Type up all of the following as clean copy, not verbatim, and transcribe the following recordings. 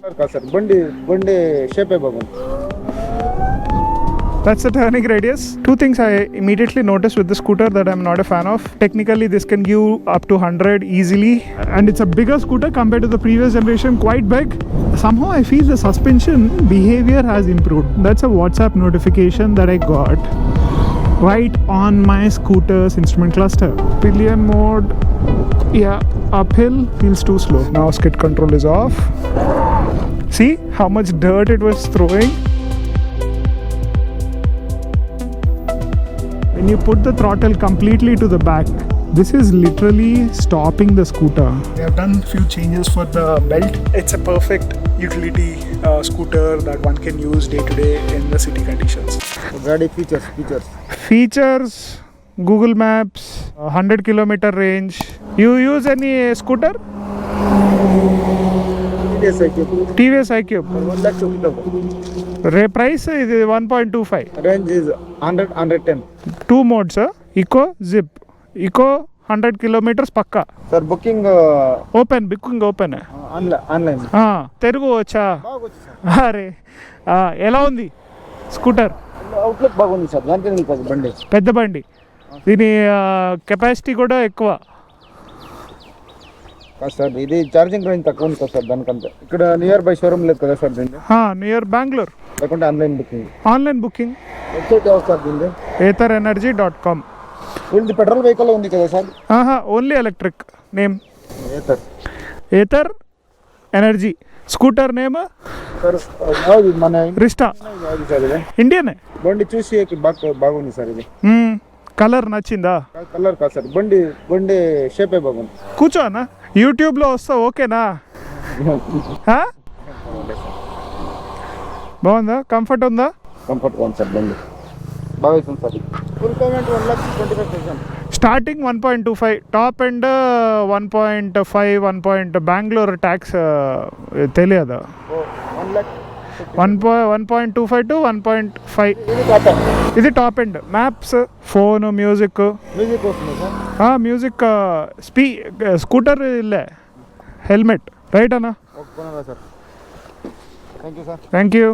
That's the turning radius. Two things I immediately noticed with the scooter that I'm not a fan of. Technically, this can give up to 100 easily, and it's a bigger scooter compared to the previous generation, quite big. Somehow I feel the suspension behavior has improved. That's a WhatsApp notification that I got right on my scooter's instrument cluster. Pillion mode, yeah, uphill feels too slow. Now skid control is off. See how much dirt it was throwing. When you put the throttle completely to the back, this is literally stopping the scooter. They have done a few changes for the belt. It's a perfect utility scooter that one can use day to day in the city conditions. Features, Google Maps, 100-kilometer range. You use any scooter? TVS iQube. Price is 1.25. Range is 110. Two modes, Eco, Zip. Eco 100 kilometers pakka. Sir, booking booking open. online. Telugu vacha. Are ela undi scooter? Outlook bagundi sir. Daniki bandi. Pedda bandi. Dini capacity kuda ekkuva. Sir, ఇది charging range తక్కువ ఉంది sir దానికంటే. ఇక్కడ near by showroom లేదు కదా sir దీనికి? Near Bengaluru. లేకుంటే online booking. Website ఎవరు సార్ దీనికి? atherenergy.com. ఇది పెట్రోల్ వెహికల్ ఉంది కదా sir? Only electric. Name Ather energy. Scooter name sir మన రిస్టా. ఇండియనే. బండి చూసి బాగుంది సార్ ఇది. కలర్ నచ్చిందా? కలర్ కాదు సార్, బండి షేపే బాగుంది. కూర్చోనా యూట్యూబ్లో వస్తా, ఓకేనా? బాగుందా? కంఫర్ట్ ఉందా? కంఫర్ట్ ఉంది సార్, బండి బాగా అవుతుంది sir. Full payment 1,25,000. Starting 1.25, top end 1.5. 1. Bengaluru tax తెలియదా? 1.25 to 1.5. ఇది top end. Maps, phone, music వస్తుంది సార్. మ్యూజిక్ స్కూటర్ ఇల్లే. హెల్మెట్ రైట్ అన్నా? Sir, thank you sir. Thank you.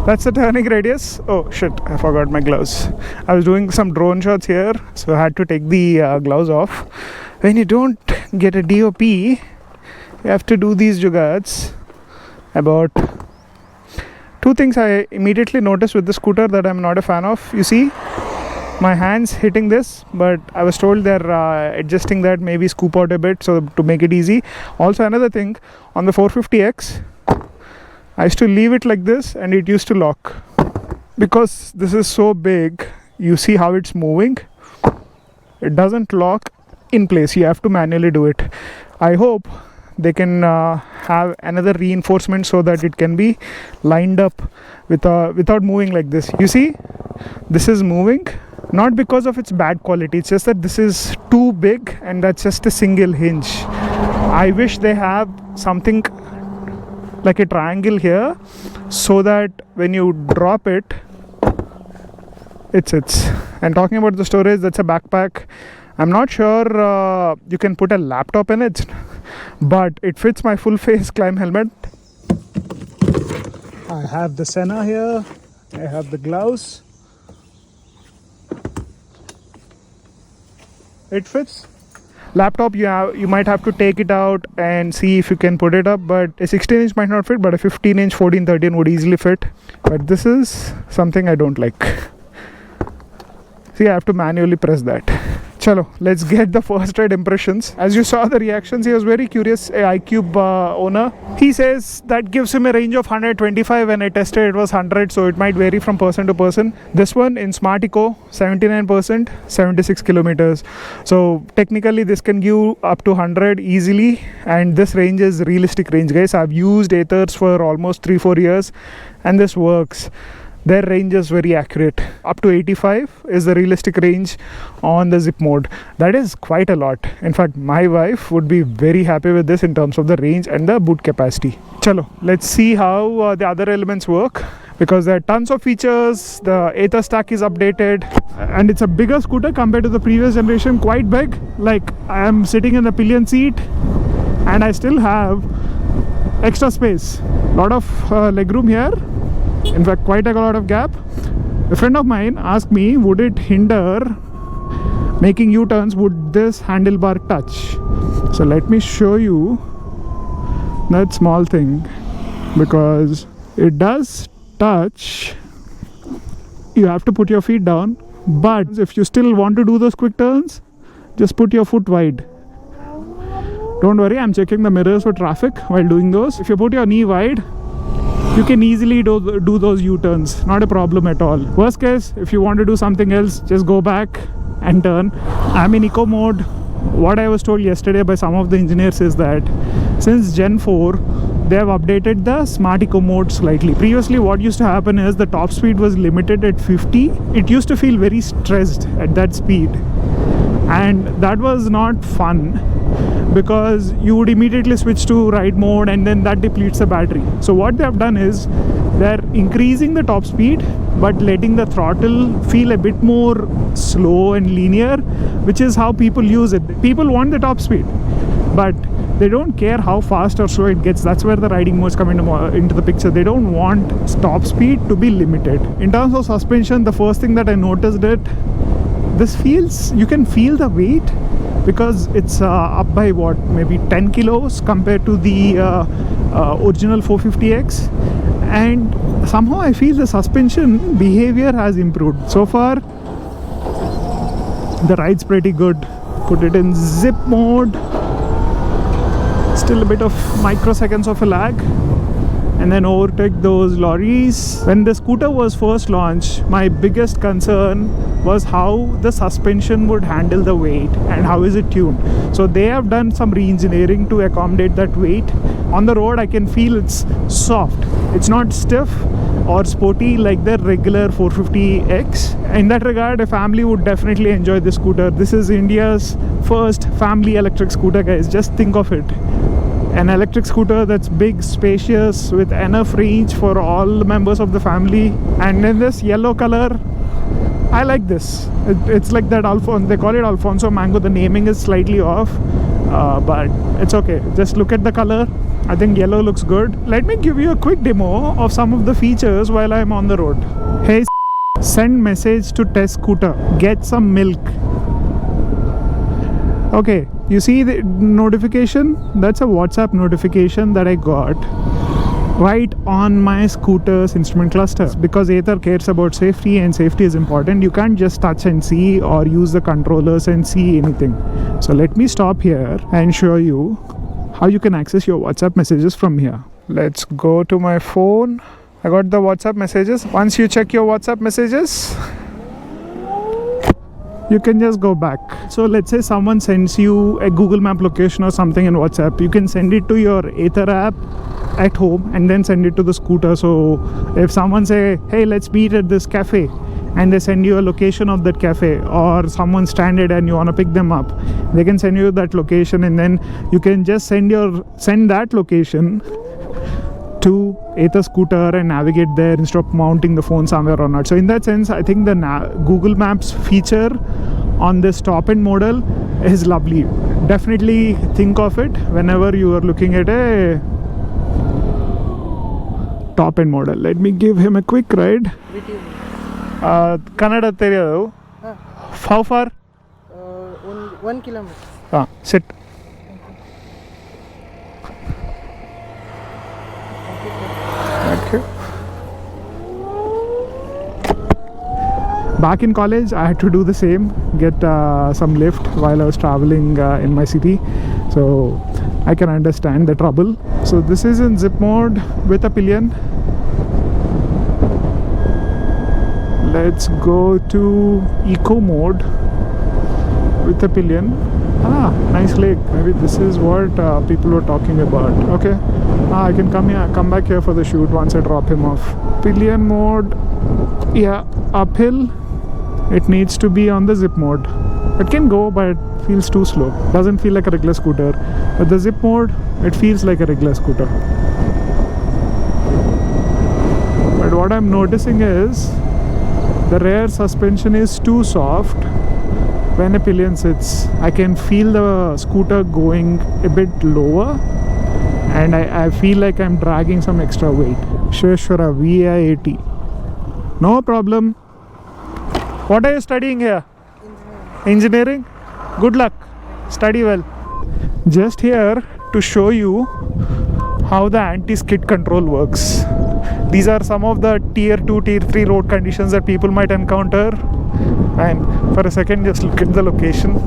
That's the turning radius. Oh shit, I forgot my gloves. I was doing some drone shots here, so I had to take the gloves off. When you don't get a DOP, you have to do these jugads. About two things I immediately noticed with the scooter that I'm not a fan of. You see my hands hitting this, but I was told they're adjusting that, maybe scoop out a bit so to make it easy. Also another thing, on the 450X I used to leave it like this and it used to lock. Because this is so big, you see how it's moving, it doesn't lock in place. You have to manually do it. I hope they can have another reinforcement so that it can be lined up without moving like this. You see, this is moving not because of its bad quality, it's just that this is too big and that's just a single hinge. I wish they have something like a triangle here so that when you drop it, it sits. And talking about the storage, that's a backpack. I'm not sure you can put a laptop in it, but it fits my full face climb helmet. I have the Senna here, I have the gloves. It fits. Laptop, you might have to take it out and see if you can put it up, but a 16-inch might not fit, but a 15-inch 14-13 would easily fit. But this is something I don't like. See, I have to manually press that. Chalo, let's get the first ride impressions. As you saw the reactions, he was very curious, a iQube owner. He says that gives him a range of 125. When I tested it was 100, so it might vary from person to person. This one in Smart Eco, 79%, 76 kilometers. So technically this can give up to 100 easily, and this range is realistic range, guys. I've used Athers for almost 3-4 years and this works. Their range is very accurate. Up to 85 is the realistic range on the zip mode. That is quite a lot. In fact, my wife would be very happy with this in terms of the range and the boot capacity. Chalo, let's see how the other elements work. because there are tons of features. The Ather stack is updated, and it's a bigger scooter compared to the previous generation, quite big. Like, I am sitting in the Pillion seat and I still have extra space, lot of legroom here, in fact quite a lot of gap. A friend of mine asked me, would it hinder making U-turns, would this handlebar touch? So let me show you that small thing, because it does touch. You have to put your feet down, but if you still want to do those quick turns, just put your foot wide. Don't worry, I'm checking the mirrors for traffic while doing those. If you put your knee wide, you can easily do those U-turns, not a problem at all. Worst case, if you want to do something else, just go back and turn. I'm in eco mode. What I was told yesterday by some of the engineers is that since Gen 4, they have updated the smart eco mode slightly. Previously, what used to happen is the top speed was limited at 50. It used to feel very stressed at that speed, and that was not fun, because you would immediately switch to ride mode and then that depletes the battery. So what they have done is they're increasing the top speed but letting the throttle feel a bit more slow and linear, which is how people use it. People want the top speed, but they don't care how fast or slow it gets. That's where the riding modes come into the picture. They don't want top speed to be limited. In terms of suspension, the first thing that I noticed this feels, you can feel the weight, because it's up by what, maybe 10 kilos compared to the original 450X, and somehow I feel the suspension behavior has improved. So far the ride's pretty good. Put it in zip mode, still a bit of microseconds of a lag, and then overtake those lorries. When the scooter was first launched, my biggest concern was how the suspension would handle the weight and how is it tuned. So they have done some re-engineering to accommodate that weight. On the road I can feel it's soft. It's not stiff or sporty like the regular 450X. In that regard, a family would definitely enjoy this scooter. This is India's first family electric scooter, guys. Just think of it. An electric scooter that's big, spacious, with enough range for all members of the family. And in this yellow color, I like this. It's like that they call it Alfonso Mango. The naming is slightly off, but it's okay. Just look at the color. I think yellow looks good. Let me give you a quick demo of some of the features while I'm on the road. Hey, send message to test scooter. Get some milk. Okay, you see the notification? That's a WhatsApp notification that I got right on my scooter's instrument cluster, because Ather cares about safety, and safety is important. You can't just touch and see or use the controllers and see anything. So let me stop here and show you how you can access your WhatsApp messages from here. Let's go to my phone. I got the WhatsApp messages. Once you check your WhatsApp messages, you can just go back. So let's say someone sends you a Google Map location or something in WhatsApp. You can send it to your Ather app at home and then send it to the scooter. So if someone say, hey, let's meet at this cafe, and they send you a location of that cafe, or someone stranded and you want to pick them up, they can send you that location, and then you can just send that location to Ather scooter and navigate there instead of mounting the phone somewhere or not. So in that sense, I think the Google Maps feature on this top-end model is lovely. Definitely think of it whenever you are looking at a top-end model. Let me give him a quick ride. Kannada teriyadu. How far? 1 kilometer. Sit. Okay. Back in college, I had to do the same, get some lift while I was traveling in my city. So I can understand the trouble. So this is in zip mode with a Pillion. Let's go to eco mode with a Pillion. Nice lake. Maybe this is what people were talking about. Okay. I can come back here for the shoot once I drop him off. Pillion mode. Yeah, uphill. It needs to be on the zip mode. It can go, but it feels too slow. Doesn't feel like a regular scooter. But the zip mode, it feels like a regular scooter. But what I'm noticing is the rear suspension is too soft. When a pillion sits, I can feel the scooter going a bit lower, and I feel like I'm dragging some extra weight. Sheshwara VI80. No problem. What are you studying here? Engineering? Good luck. Study well. Just here to show you how the anti-skid control works. These are some of the tier 2, tier 3 road conditions that people might encounter. And for a second, just look at the location.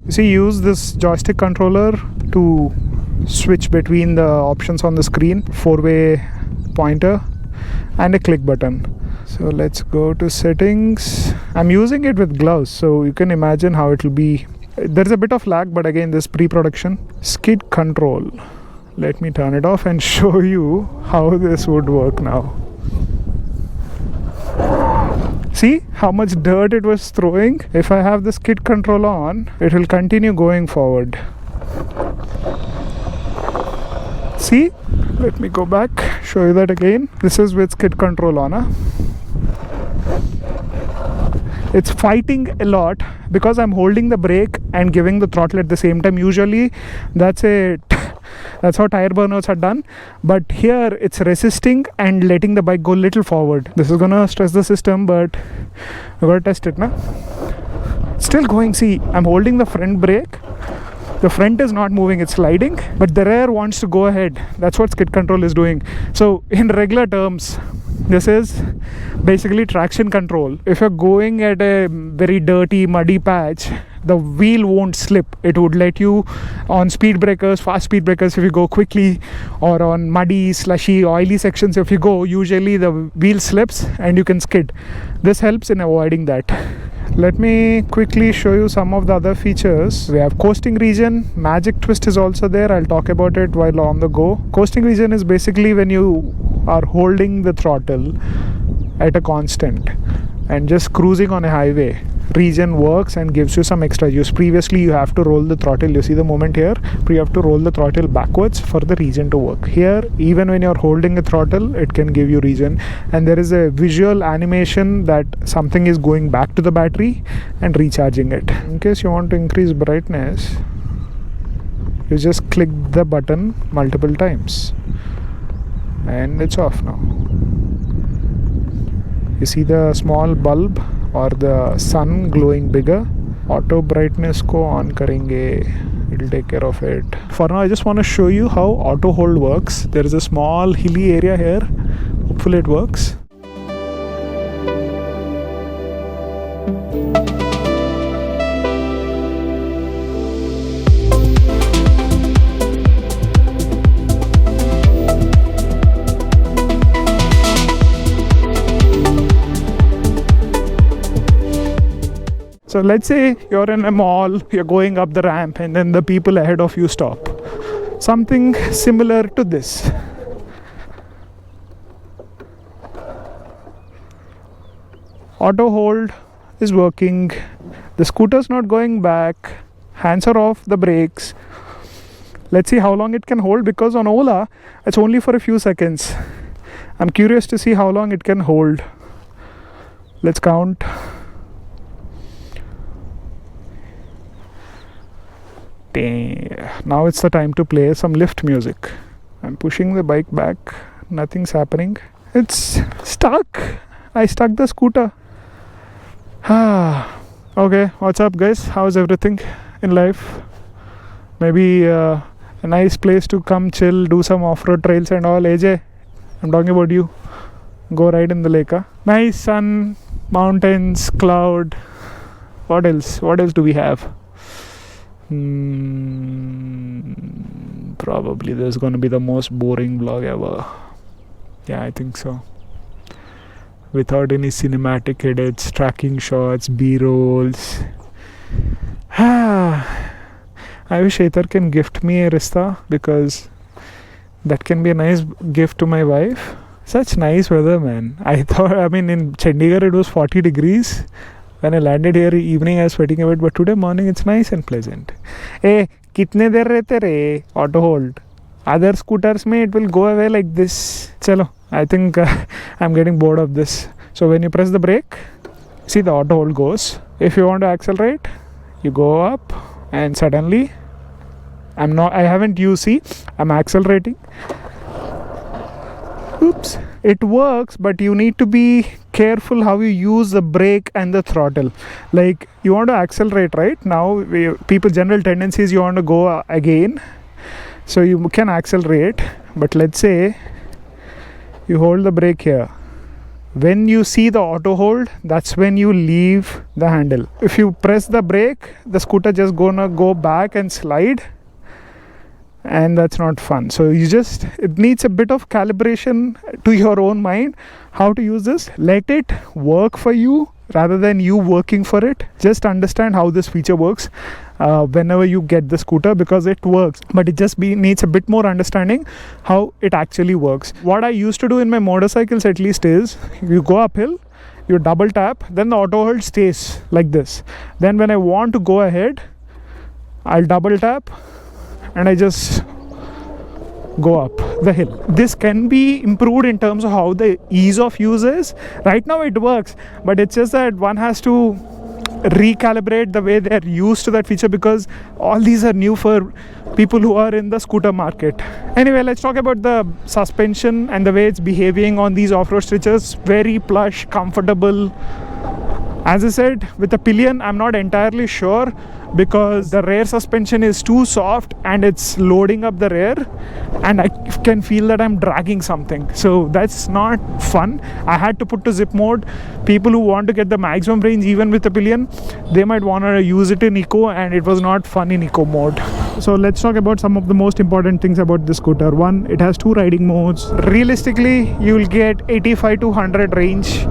See, use this joystick controller to switch between the options on the screen, 4-way pointer and a click button. So let's go to settings. I'm using it with gloves, so you can imagine how it will be. There's a bit of lag, but again, this pre-production. Skid control. Let me turn it off and show you how this would work now. See how much dirt it was throwing? If I have the skid control on, it will continue going forward. See? Let me go back, show you that again. This is with skid control on. It's fighting a lot because I'm holding the brake and giving the throttle at the same time. Usually that's how tire burnouts are done, but here it's resisting and letting the bike go a little forward. This is gonna stress the system, but we gotta test it now. Still going. See, I'm holding the front brake. The front is not moving, it's sliding, but the rear wants to go ahead. That's what skid control is doing. So in regular terms, this is basically traction control. If you're going at a very dirty, muddy patch, the wheel won't slip. It would let you on speed breakers, fast speed breakers if you go quickly, or on muddy, slushy, oily sections if you go, usually the wheel slips and you can skid. This helps in avoiding that. Let me quickly show you some of the other features. We have coasting region. Magic twist is also there. I'll talk about it while on the go. Coasting region is basically when you are holding the throttle at a constant and just cruising on a highway. Region works and gives you some extra use. Previously you have to roll the throttle. You see the movement here, but you have to roll the throttle backwards for the region to work. Here, even when you're holding a throttle, it can give you region, and there is a visual animation that something is going back to the battery and recharging it. In case you want to increase brightness, you just click the button multiple times and it's off now. You see the small bulb or the sun glowing bigger. Auto brightness ko on karenge, it'll take care of it. For now, I just want to show you how auto hold works. There is a small hilly area here. Hopefully it works. So let's say you're in a mall, you're going up the ramp, and then the people ahead of you stop. Something similar to this. Auto hold is working. The scooter's not going back. Hands are off the brakes. Let's see how long it can hold, because on Ola, it's only for a few seconds. I'm curious to see how long it can hold. Let's count. Now it's the time to play some lift music. I'm pushing the bike back. Nothing's happening. It's stuck. I stuck the scooter. Okay, what's up guys? How's everything in life? Maybe a nice place to come chill, do some off-road trails and all. AJ, I'm talking about you. Go ride in the lake. Nice sun, mountains, cloud. What else? What else do we have? Probably this is going to be the most boring vlog ever. Yeah, I think so. Without any cinematic edits, tracking shots, B-rolls, I wish Ather can gift me a Rizta, because that can be a nice gift to my wife. Such nice weather, man. I thought, I mean, in Chandigarh it was 40 degrees. When I landed here evening I was sweating a bit, but today morning it's nice and pleasant. Hey, kitne der rehte re? Auto hold. Other scooters mein it will go away like this. Chalo, I think I'm getting bored of this. So when you press the brake, see the auto hold goes. If you want to accelerate, you go up, and suddenly I haven't used, see, I'm accelerating. Oops, it works, but you need to be careful how you use the brake and the throttle. Like, you want to accelerate, right? Now people general tendency is you want to go again, so you can accelerate, but let's say you hold the brake here. When you see the auto hold, that's when you leave the handle. If you press the brake, the scooter just gonna go back and slide, and that's not fun. So it needs a bit of calibration to your own mind how to use this. Let it work for you rather than you working for it. Just understand how this feature works whenever you get the scooter, because it works, but it just needs a bit more understanding how it actually works. What I used to do in my motorcycles at least is, you go uphill, you double tap, then the auto hold stays like this. Then when I want to go ahead, I'll double tap and I just go up the hill. This can be improved in terms of how the ease of use is. Right now it works, but it's just that one has to recalibrate the way they're used to that feature, because all these are new for people who are in the scooter market. Anyway, let's talk about the suspension and the way it's behaving on these off-road stretches. Very plush, comfortable. As I said, with the Pillion, I'm not entirely sure, because the rear suspension is too soft and it's loading up the rear, and I can feel that I'm dragging something, so that's not fun. I had to put to zip mode. People who want to get the maximum range even with the Pillion, they might want to use it in eco, and it was not fun in eco mode. So let's talk about some of the most important things about this scooter. One, it has 2 riding modes. Realistically, you will get 85 to 100 range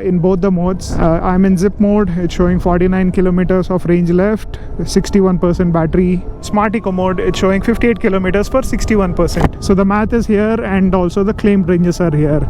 in both the modes. I'm in zip mode. It's showing 49 kilometers of range left, 61% battery. Smart eco mode, it's showing 58 kilometers for 61%. So the math is here, and also the claimed ranges are here.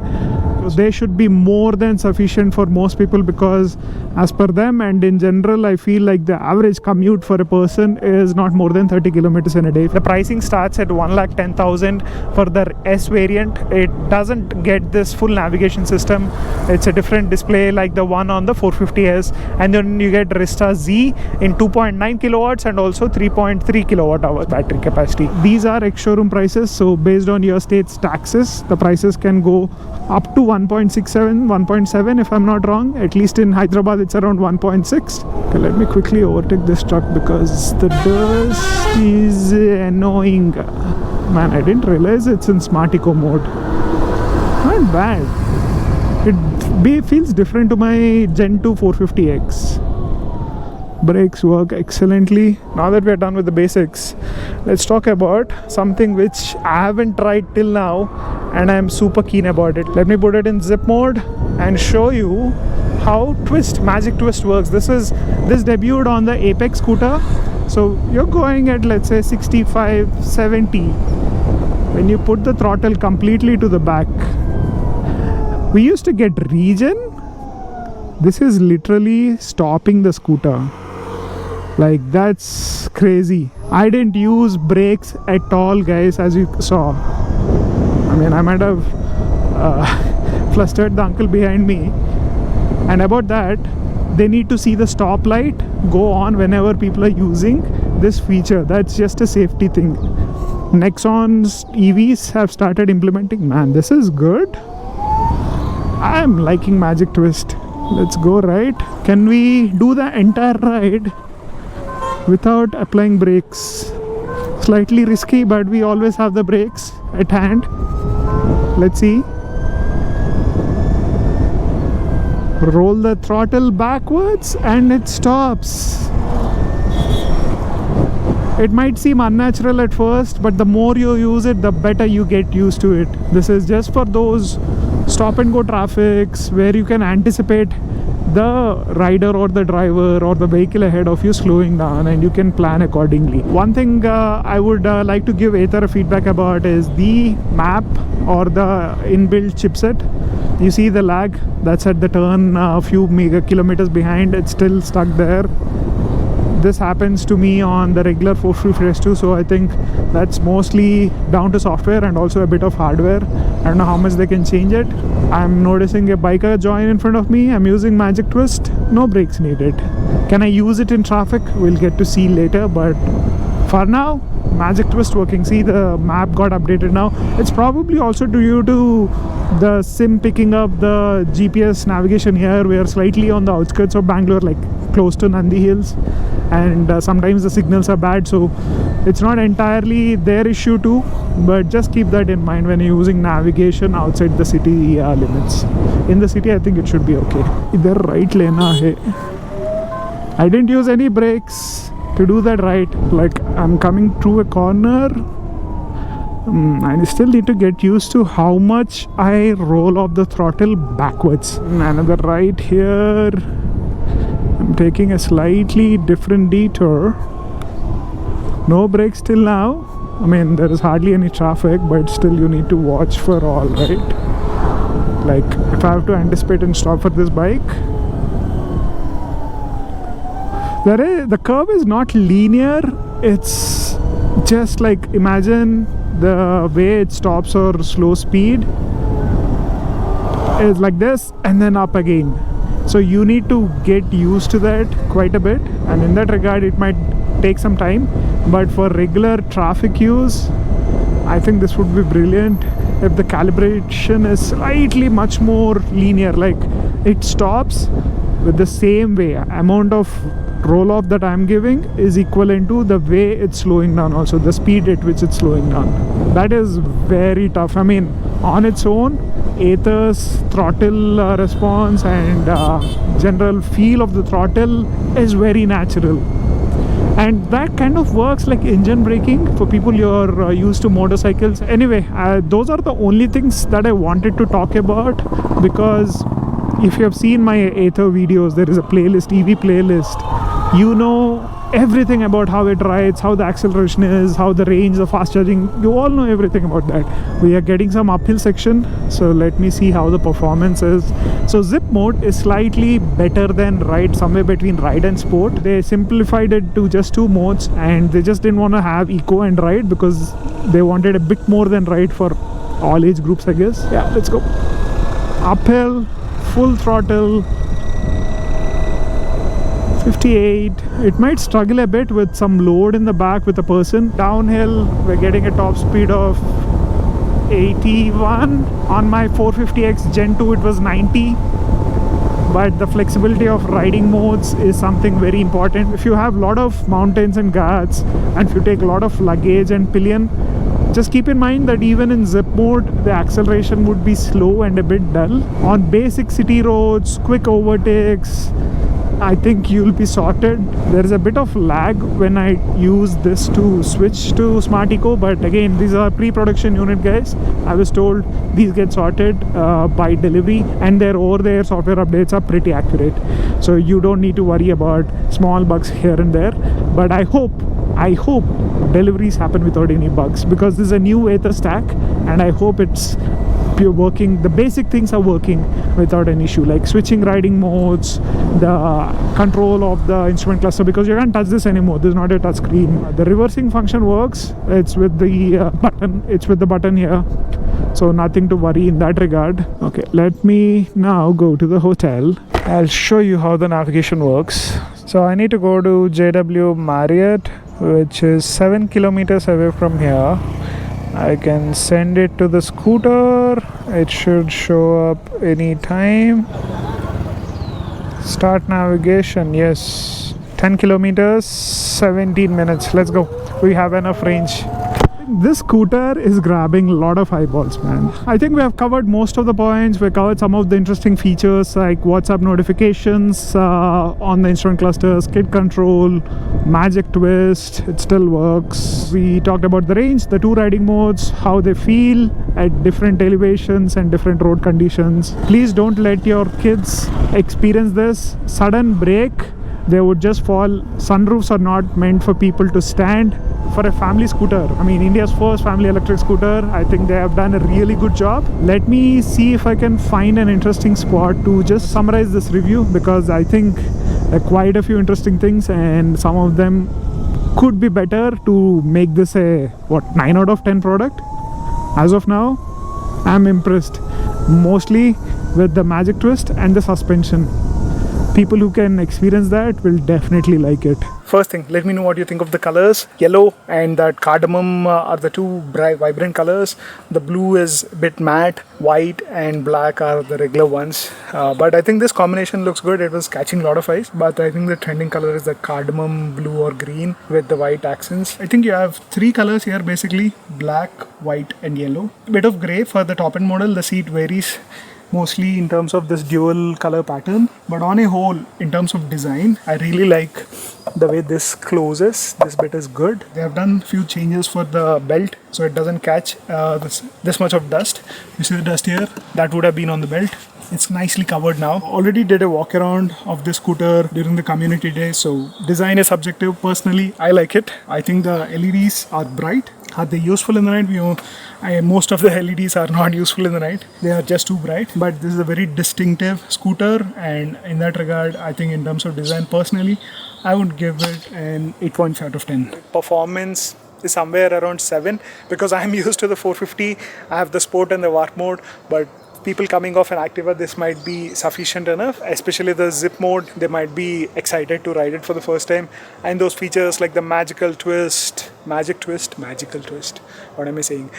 So they should be more than sufficient for most people, because as per them and in general, I feel like the average commute for a person is not more than 30 kilometers in a day. The pricing starts at 1,10,000 for the S variant. It doesn't get this full navigation system. It's a different display like the one on the 450S, and then you get Rizta Z in 2.9 kilowatts and also 3.3 kilowatt hours battery capacity. These are ex-showroom prices, so based on your state's taxes, the prices can go up to 1.67, 1.7 if I'm not wrong. At least in Hyderabad it's around 1.6. Okay, let me quickly overtake this truck because the dust is annoying. Man, I didn't realize it's in Smart Eco mode. Not bad. It feels different to my Gen 2 450X. Brakes work excellently. Now that we're done with the basics, let's talk about something which I haven't tried till now and I'm super keen about it. Let me put it in zip mode and show you how Magic Twist works. This debuted on the Apex scooter. So you're going at, let's say, 65, 70. When you put the throttle completely to the back, we used to get regen. This is literally stopping the scooter. Like, that's crazy. I didn't use brakes at all, guys, as you saw. I mean, I might have flustered the uncle behind me. And about that, they need to see the stop light go on whenever people are using this feature. That's just a safety thing. Nexon's EVs have started implementing. Man, this is good. I'm liking Magic Twist. Let's go right. Can we do the entire ride without applying brakes? Slightly risky, but we always have the brakes at hand. Let's see. Roll the throttle backwards and it stops. It might seem unnatural at first, but the more you use it, the better you get used to it. This is just for those stop and go traffics where you can anticipate the rider or the driver or the vehicle ahead of you slowing down, and you can plan accordingly. One thing I would like to give Ather a feedback about is the map or the inbuilt chipset. You see the lag that's at the turn a few kilometers behind, it's still stuck there. This happens to me on the regular 450S2, so I think that's mostly down to software and also a bit of hardware. I don't know how much they can change it. I'm noticing a biker join in front of me. I'm using magic twist, no brakes needed. Can I use it in traffic? We'll get to see later, but for now, magic twist working. See, the map got updated now. It's probably also due to the sim picking up the GPS navigation here. We are slightly on the outskirts of Bangalore, like close to Nandi Hills, and sometimes the signals are bad, so it's not entirely their issue too, but just keep that in mind when you're using navigation outside the city limits. In the city, I think it should be okay. Idhar right lane hai. I didn't use any brakes to do that right. Like, I'm coming through a corner. I still need to get used to how much I roll off the throttle backwards. Another right here. I'm taking a slightly different detour. No brakes till now. I mean, there is hardly any traffic, but still you need to watch for all, right? Like, if I have to anticipate and stop for this bike, the curve is not linear. It's just like, imagine the way it stops or slow speed is like this and then up again. So you need to get used to that quite a bit, and in that regard it might take some time, but for regular traffic use I think this would be brilliant if the calibration is slightly much more linear, like it stops with the same way. Amount of roll off that I'm giving is equivalent to the way it's slowing down, also the speed at which it's slowing down. That is very tough. I mean, on its own, Ather's throttle response and general feel of the throttle is very natural, and that kind of works like engine braking for people you're used to motorcycles. Anyway, those are the only things that I wanted to talk about, because if you have seen my Ather videos, there is a playlist, EV playlist. You know everything about how it rides, how the acceleration is, how the range, the fast charging. You all know everything about that. We are getting some uphill section, so let me see how the performance is. So zip mode is slightly better than ride, somewhere between ride and sport. They simplified it to just 2 modes, and they just didn't want to have eco and ride because they wanted a bit more than ride for all age groups, I guess. Yeah, let's go. Uphill, full throttle, 58. It might struggle a bit with some load in the back with a person. Downhill, we're getting a top speed of 81. On my 450X Gen 2 it was 90. But the flexibility of riding modes is something very important. If you have a lot of mountains and ghats, and if you take a lot of luggage and pillion, just keep in mind that even in zip mode, the acceleration would be slow and a bit dull. On basic city roads, quick overtakes, I think you'll be sorted. There is a bit of lag when I use this to switch to Smart Eco, but again, these are pre-production unit, guys. I was told these get sorted by delivery, and their over-the-air software updates are pretty accurate, so you don't need to worry about small bugs here and there. But I hope deliveries happen without any bugs, because this is a new Ather stack, and I hope it's pure working. The basic things are working without an issue, like switching riding modes, the control of the instrument cluster, because you can't touch this anymore. This is not a touch screen. The reversing function works. It's with the button. It's with the button here, so nothing to worry in that regard. Okay, let me now go to the hotel. I'll show you how the navigation works. So I need to go to JW Marriott, which is 7 kilometers away from here. I can send it to the scooter. It should show up anytime. Start navigation. Yes, 10 kilometers, 17 minutes. Let's go. We have enough range. This scooter is grabbing a lot of eyeballs, man. I think we have covered most of the points. We covered some of the interesting features like WhatsApp notifications on the instrument cluster, skid control, magic twist, it still works. We talked about the range, the 2 riding modes, how they feel at different elevations and different road conditions. Please don't let your kids experience this. Sudden brake, they would just fall. Sunroofs are not meant for people to stand. For a family scooter, I mean India's first family electric scooter, I think they have done a really good job. Let me see if I can find an interesting spot to just summarize this review, because I think there are quite a few interesting things and some of them could be better to make this a 9 out of 10 product. As of now, I'm impressed mostly with the magic twist and the suspension. People who can experience that will definitely like it. First thing, let me know what you think of the colors. Yellow and that cardamom are the 2 bright, vibrant colors. The blue is a bit matte, white and black are the regular ones. But I think this combination looks good. It was catching a lot of eyes. But I think the trending color is the cardamom blue or green with the white accents. I think you have 3 colors here basically, black, white and yellow. A bit of grey for the top end model. The seat varies mostly in terms of this dual color pattern, but on a whole, in terms of design, I really like the way this closes. This bit is good. They have done few changes for the belt so it doesn't catch this much of dust. You see the dust here? That would have been on the belt. It's nicely covered now. Already did a walk around of this scooter during the community day, so design is subjective. Personally, I like it. I think the LEDs are bright. Are they useful in the night? Most of the LEDs are not useful in the night. They are just too bright. But this is a very distinctive scooter, and in that regard, I think in terms of design, personally, I would give it an 8.5 out of 10. Performance is somewhere around 7 because I'm used to the 450. I have the sport and the warp mode, but people coming off an Activa, this might be sufficient enough, especially the zip mode. They might be excited to ride it for the first time, and those features like the magic twist, what am I saying,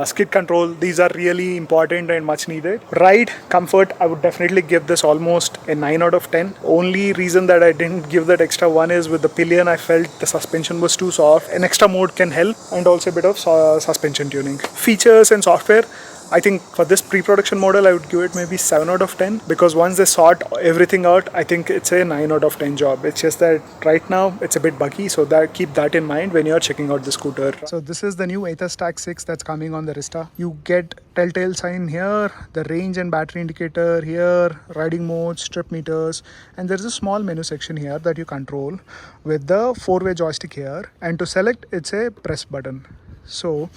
skid control, these are really important and much needed. Ride comfort, I would definitely give this almost a 9 out of 10. Only reason that I didn't give that extra 1 is with the Pillion, I felt the suspension was too soft. An extra mode can help, and also a bit of suspension tuning. Features and software, I think for this pre-production model, I would give it maybe 7 out of 10 because once they sort everything out, I think it's a 9 out of 10 job. It's just that right now it's a bit buggy, so keep that in mind when you're checking out the scooter. So this is the new Ather Stack 6 that's coming on the Rizta. You get telltale sign here, the range and battery indicator here, riding modes, trip meters, and there's a small menu section here that you control with the 4-way joystick here, and to select it's a press button. So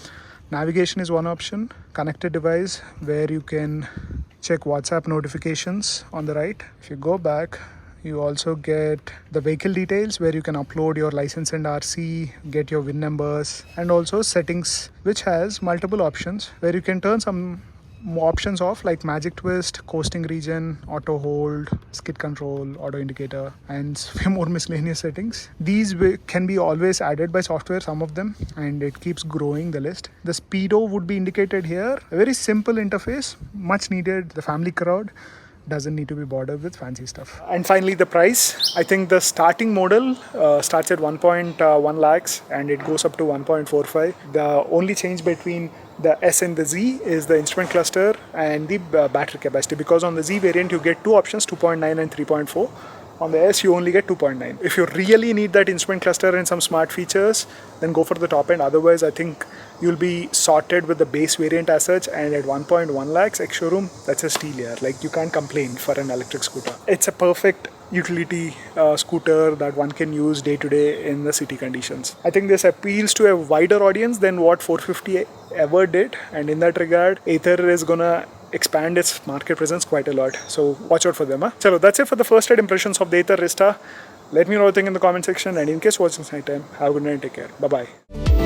navigation is one option, connected device where you can check WhatsApp notifications on the right. If you go back, you also get the vehicle details where you can upload your license and RC, get your VIN numbers, and also settings, which has multiple options where you can turn some options off like magic twist, coasting region, auto hold, skid control, auto indicator, and few more miscellaneous settings. These can be always added by software, some of them, and it keeps growing the list. The speedo would be indicated here. A very simple interface, much needed. The family crowd doesn't need to be bothered with fancy stuff. And finally, the price. I think the starting model starts at 1.1 lakhs and it goes up to 1.45. The only change between the S and the Z is the instrument cluster and the battery capacity, because on the Z variant you get 2 options, 2.9 and 3.4. On the S you only get 2.9. If you really need that instrument cluster and some smart features, then go for the top end. Otherwise, I think you'll be sorted with the base variant as such, and at 1.1 lakhs ex-showroom, that's a steal here. Like, you can't complain for an electric scooter. It's a perfect utility scooter that one can use day to day in the city conditions. I think this appeals to a wider audience than what 450 ever did, and in that regard, Ather is gonna expand its market presence quite a lot. So watch out for them. Chalo, that's it for the first head impressions of the Ather Rizta. Let me know what you think in the comment section, and in case watching this night time, have a good night, take care. Bye bye.